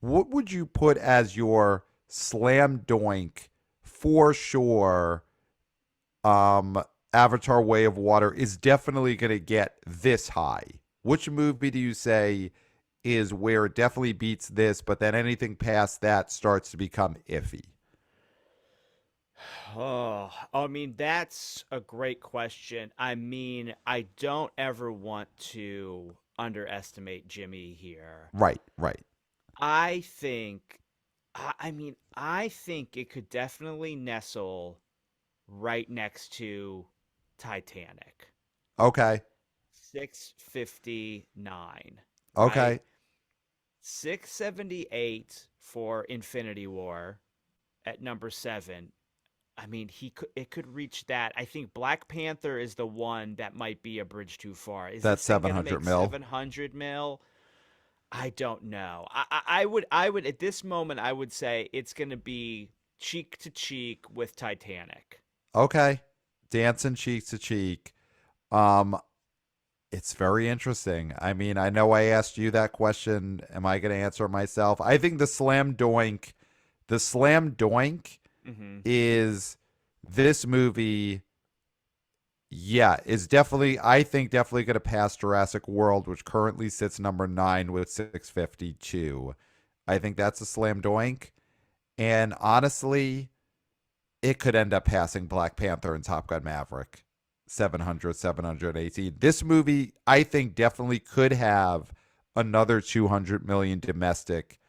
what would you put as your slam doink for sure? Avatar Way of Water is definitely going to get this high. Which movie do you say is where it definitely beats this, but then anything past that starts to become iffy? Oh, I mean, that's a great question. I mean, I don't ever want to underestimate Jimmy here. Right. I think it could definitely nestle right next to Titanic. Okay. 659. Okay. Right? 678 for Infinity War at number 7. I mean, it could reach that. I think Black Panther is the one that might be a bridge too far. Is that's 700 mil. 700 mil. I don't know. I would at this moment I would say it's going to be cheek to cheek with Titanic. Okay. Dancing cheek to cheek. It's very interesting. I mean, I know I asked you that question. Am I going to answer it myself? I think the slam doink The slam doink Mm-hmm. is this movie. Yeah, is definitely, I think, definitely going to pass Jurassic World, which currently sits number 9 with 652. I think that's a slam doink. And honestly, it could end up passing Black Panther and Top Gun Maverick. 700, 718. This movie, I think, definitely could have another 200 million domestic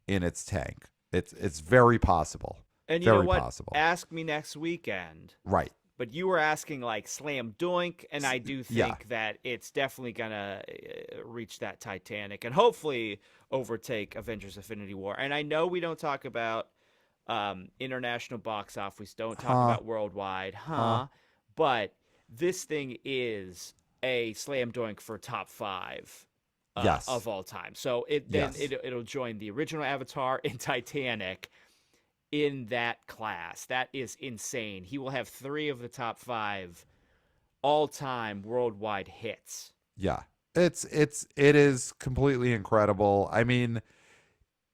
in its tank. It's very possible. And you know Very what? possible. Ask me next weekend. Right. But you were asking like slam doink, and I do Yeah. think that it's definitely gonna reach that Titanic and hopefully overtake Avengers: Infinity War. And I know we don't talk about international box office, don't talk Huh. about worldwide, Huh. but this thing is a slam doink for top 5 Yes. of all time. So Yes. it'll join the original Avatar and Titanic in that class. That is insane. He will have 3 of the top 5 all-time worldwide hits. Yeah. It is completely incredible. I mean,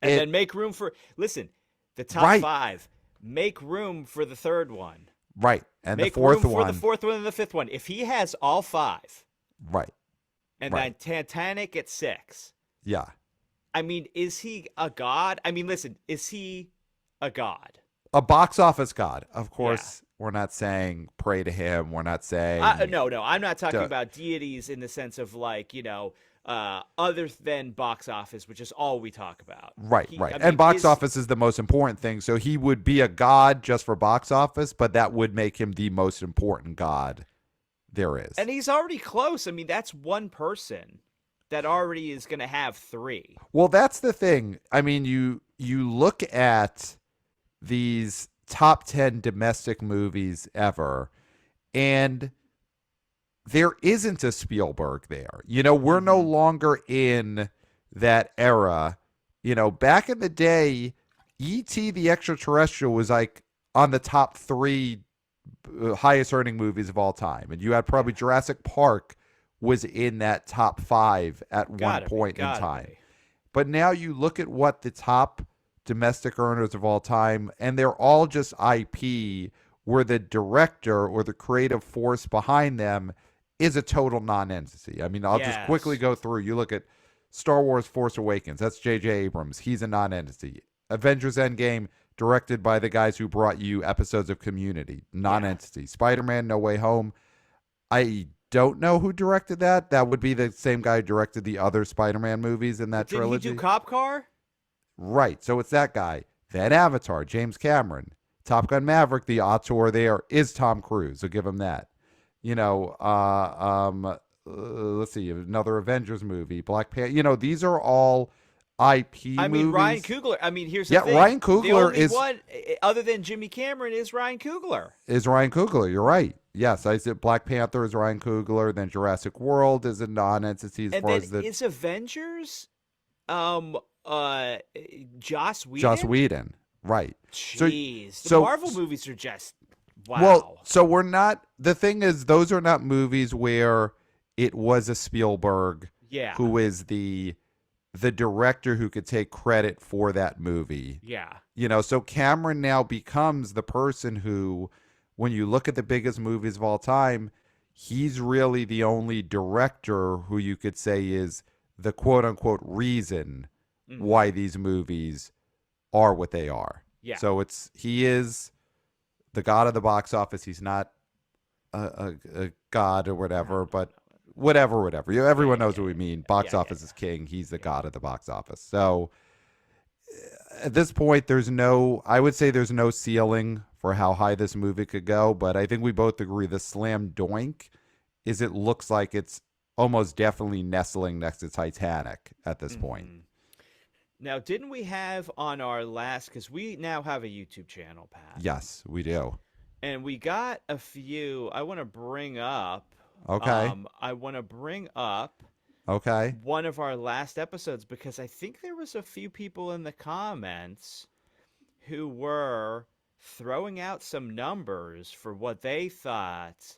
And it then make room for listen, the top right. 5. Make room for the third one. Right. And the Make fourth room for the one. fourth one and the fifth one. If he has all 5, Right. and Right. then Titanic at 6. Yeah. I mean, is he a god? I mean, listen, is he a god? A box office god. Of Yeah. course, we're not saying pray to him. We're not saying No, I'm not talking Duh. about deities in the sense of like, other than box office, which is all we talk about. right, He, right. I And mean, box office is the most important thing. So he would be a god just for box office, but that would make him the most important god there is. and he's already close. I mean, that's one person that already is going to have 3. Well, that's the thing. I mean, you look at these top 10 domestic movies ever, and there isn't a Spielberg there. We're no longer in that era. Back in the day, E.T. the Extraterrestrial was like on the top 3 highest earning movies of all time. And you had probably Jurassic Park was in that top 5 at one point in time. But now you look at what the top domestic earners of all time, and they're all just IP, where the director or the creative force behind them is a total non-entity. I mean, I'll just quickly go through. You look at Star Wars Force Awakens. That's J.J. Abrams. He's a non-entity. Avengers Endgame, directed by the guys who brought you episodes of Community. Non-entity. Spider-Man No Way Home. I don't know who directed that. That would be the same guy who directed the other Spider-Man movies in that trilogy. Did he do Cop Car? Right. So it's that guy. Then Avatar, James Cameron. Top Gun Maverick, the auteur there is Tom Cruise. So give him that. Let's see, another Avengers movie, Black Panther. These are all IP I mean, movies. Ryan Coogler. I mean, here's the thing. Ryan Coogler the only is one other than Jimmy Cameron is Ryan Coogler. You're right. Yes, I said Black Panther is Ryan Coogler. Then Jurassic World is a non-entity as And far then as the is Avengers, Joss Whedon. Joss Whedon. Right. Jeez, the so Marvel movies are just wow. Well, so we're not. The thing is, those are not movies where it was a Spielberg, who is the director who could take credit for that movie. Yeah. So Cameron now becomes the person who, when you look at the biggest movies of all time, he's really the only director who you could say is the quote unquote reason why these movies are what they are. Yeah. So he is the god of the box office. He's not a god or whatever, but whatever. Everyone knows what we mean. Box office is king. He's the god of the box office. So at this point, I would say there's no ceiling for how high this movie could go, but I think we both agree the slam doink is it looks like it's almost definitely nestling next to Titanic at this point. Now, didn't we have on our last, because we now have a YouTube channel, Pat. Yes, we do. And we got a few I want to bring up. Okay. I want to bring up Okay. one of our last episodes because I think there was a few people in the comments who were throwing out some numbers for what they thought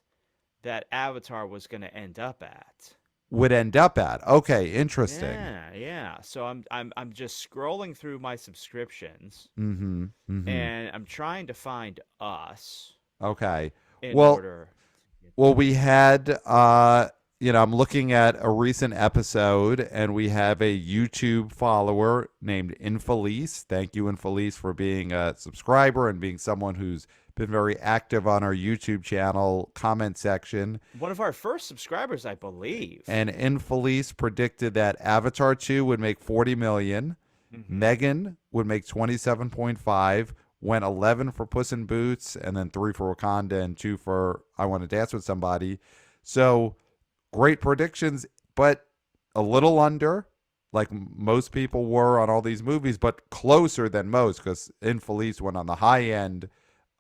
that Avatar was going to end up at. would end up at. Okay, interesting. Yeah. So I'm just scrolling through my subscriptions Mm-hmm. Mm-hmm. and I'm trying to find Us Okay. in Well, order to get well, that. we had, I'm looking at a recent episode, and we have a YouTube follower named Infelice. Thank you, Infelice, for being a subscriber and being someone who's been very active on our YouTube channel comment section. One of our first subscribers, I believe. And Infelice predicted that Avatar 2 would make 40 million, Mm-hmm. M3GAN would make 27.5, went 11 for Puss in Boots, and then 3 for Wakanda and 2 for I Want to Dance with Somebody. So great predictions, but a little under, like most people were on all these movies, but closer than most because Infelice went on the high end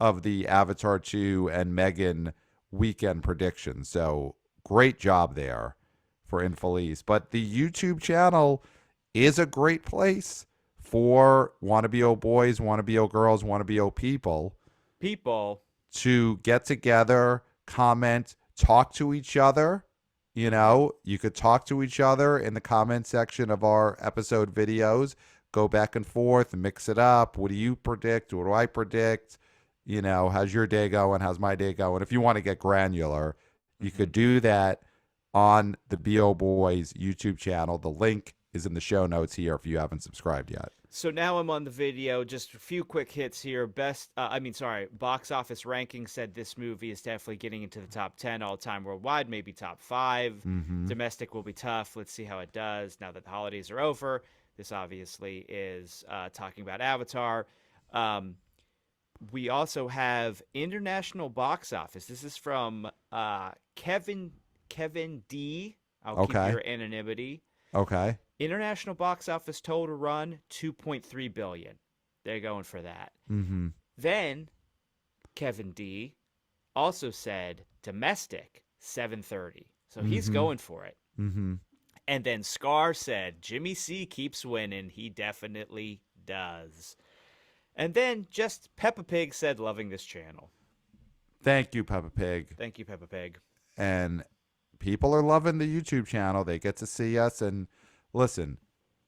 of the Avatar 2 and M3GAN weekend predictions. So great job there for Infelice. But the YouTube channel is a great place for wannabe old boys, wannabe old girls, wannabe old people People. to get together, comment, talk to each other. You know, you could talk to each other in the comment section of our episode videos, go back and forth, mix it up. What do you predict? What do I predict? You know, how's your day going? How's my day going? If you want to get granular, you Mm-hmm. could do that on the BO Boys YouTube channel. The link is in the show notes here if you haven't subscribed yet. So now I'm on the video. Just a few quick hits here. Box office ranking said this movie is definitely getting into the top 10 all time worldwide, maybe top 5. Mm-hmm. Domestic will be tough. Let's see how it does now that the holidays are over. This obviously is talking about Avatar. We also have international box office. This is from Kevin D. I'll keep Okay. your anonymity. Okay. International box office total run 2.3 billion. They're going for that. Mm-hmm. Then Kevin D also said domestic 730. So he's Mm-hmm. going for it. Mm-hmm. And then Scar said Jimmy C keeps winning. He definitely does. And then just Peppa Pig said loving this channel. Thank you, Peppa Pig. Thank you, Peppa Pig. And people are loving the YouTube channel. They get to see us. And listen,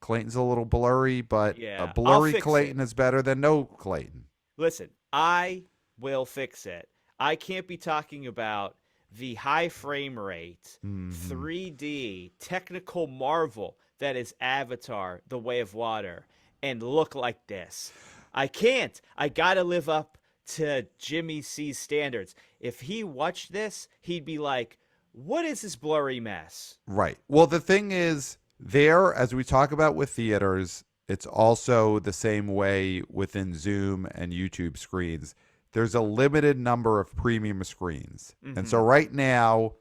Clayton's a little blurry, but Yeah, a I'll blurry fix Clayton it. is better than no Clayton. Listen, I will fix it. I can't be talking about the high frame rate, Mm-hmm. 3D, technical marvel that is Avatar, The Way of Water, and look like this. I can't. I gotta live up to Jimmy C's standards. If he watched this, he'd be like, what is this blurry mess? Right. Well, the thing is, there, as we talk about with theaters, it's also the same way within Zoom and YouTube screens. There's a limited number of premium screens. And so Mm-hmm. right now,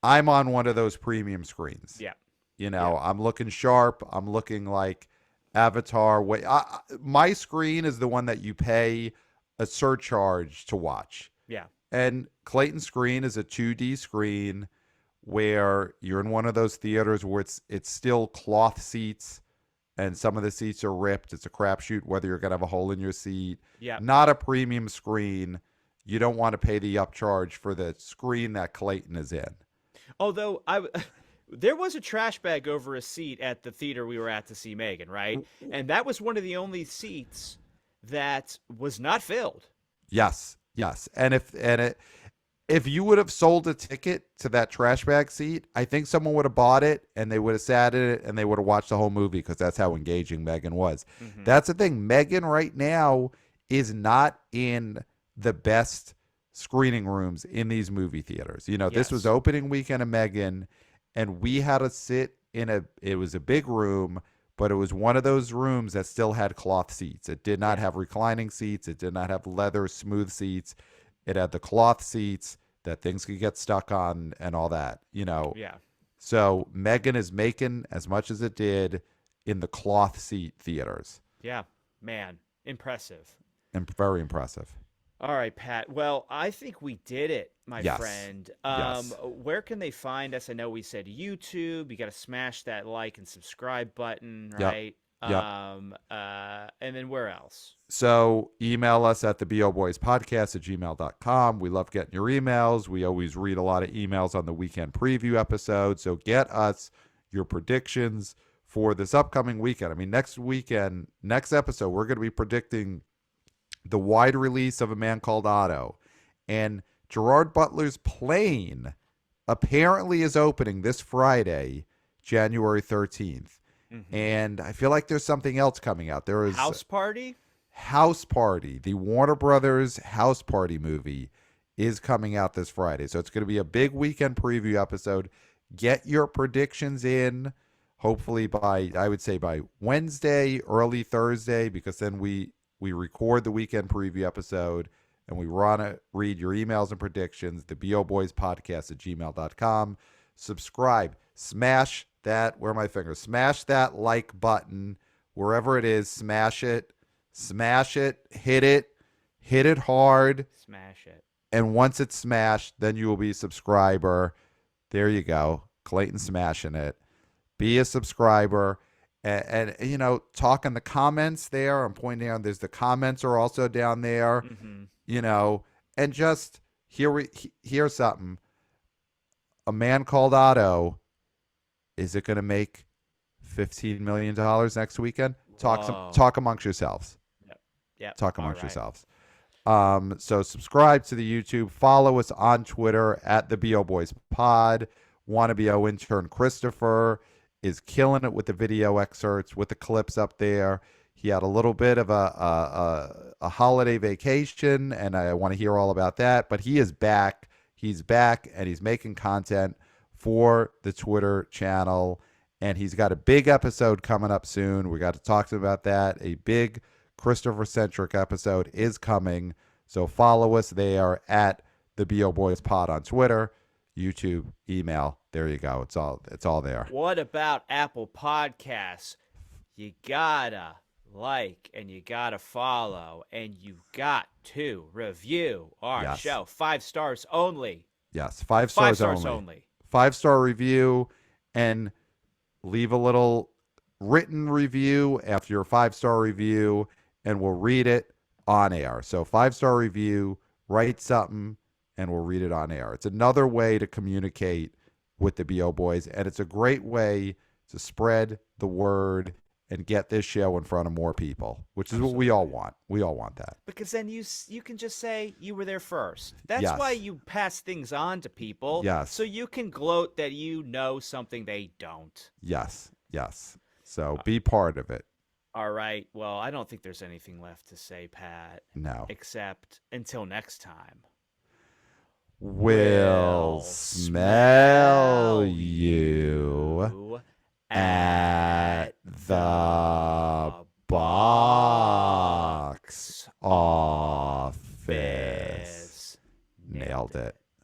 I'm on one of those premium screens. Yeah. You know, Yeah. I'm looking sharp. I'm looking like Avatar. My screen is the one that you pay a surcharge to watch. Yeah. And Clayton's screen is a 2D screen where you're in one of those theaters where it's still cloth seats and some of the seats are ripped. It's a crapshoot whether you're going to have a hole in your seat. Yeah. Not a premium screen. You don't want to pay the upcharge for the screen that Clayton is in. Although there was a trash bag over a seat at the theater we were at to see M3GAN, right? And that was one of the only seats that was not filled. Yes. Yes. And if you would have sold a ticket to that trash bag seat, I think someone would have bought it and they would have sat in it and they would have watched the whole movie because that's how engaging M3GAN was. Mm-hmm. That's the thing. M3GAN right now is not in the best screening rooms in these movie theaters. You know, this was Yes. opening weekend of M3GAN and we had to sit it was a big room, but it was one of those rooms that still had cloth seats. It did not Yeah. have reclining seats. It did not have leather smooth seats. It had the cloth seats that things could get stuck on and all that, you know. Yeah. So M3GAN is making as much as it did in the cloth seat theaters. Yeah. Man, impressive. And very impressive. All right, Pat. Well, I think we did it, my Yes. friend. Yes. Where can they find us? I know we said YouTube. You got to smash that like and subscribe button, Yep. right? Yep. And then where else? So email us at theboboyspodcast@gmail.com. We love getting your emails. We always read a lot of emails on the weekend preview episode. So get us your predictions for this upcoming weekend. I mean, next episode, we're going to be predicting the wide release of A Man Called Otto. And Gerard Butler's Plane apparently is opening this Friday, January 13th. Mm-hmm. And I feel like there's something else coming out. There is House Party? House Party, the Warner Brothers House Party movie, is coming out this Friday. So it's going to be a big weekend preview episode. Get your predictions in, hopefully I would say by Wednesday, early Thursday, because then we record the weekend preview episode and we want to read your emails and predictions, theboboyspodcast@gmail.com. Subscribe. Smash that, where are my fingers? Smash that like button, wherever it is, smash it. Smash it, hit it hard. Smash it. And once it's smashed, then you will be a subscriber. There you go. Clayton smashing it. Be a subscriber. And talk in the comments there. I'm pointing out there's the comments are also down there. Mm-hmm. And just here's something. A Man Called Otto, is it going to make $15 million next weekend? Talk amongst yourselves. Yep. Talk amongst yourselves. So subscribe to the YouTube. Follow us on Twitter at the BO Boys Pod. Wannabe intern Christopher is killing it with the video excerpts, with the clips up there. He had a little bit of a holiday vacation, and I want to hear all about that. But he is back. He's back, and he's making content for the Twitter channel. And he's got a big episode coming up soon. We got to talk to him about that. A big Christopher-centric episode is coming. So follow us there at the BO Boys Pod on Twitter, YouTube, email. There you go. It's all there. What about Apple Podcasts? You gotta like and you gotta follow and you got to review our show. 5 stars only. Yes, 5 stars, 5 stars only. 5-star review, and leave a little written review after your 5-star review, and we'll read it on air. So 5-star review, write something, and we'll read it on air. It's another way to communicate with the BO Boys, and it's a great way to spread the word and get this show in front of more people, which is what we all want. We all want that. Because then you can just say you were there first. That's Yes. why you pass things on to people. Yes. So you can gloat that you know something they don't. Yes. So be part of it. All right. Well, I don't think there's anything left to say, Pat. No. Except until next time. We'll smell you.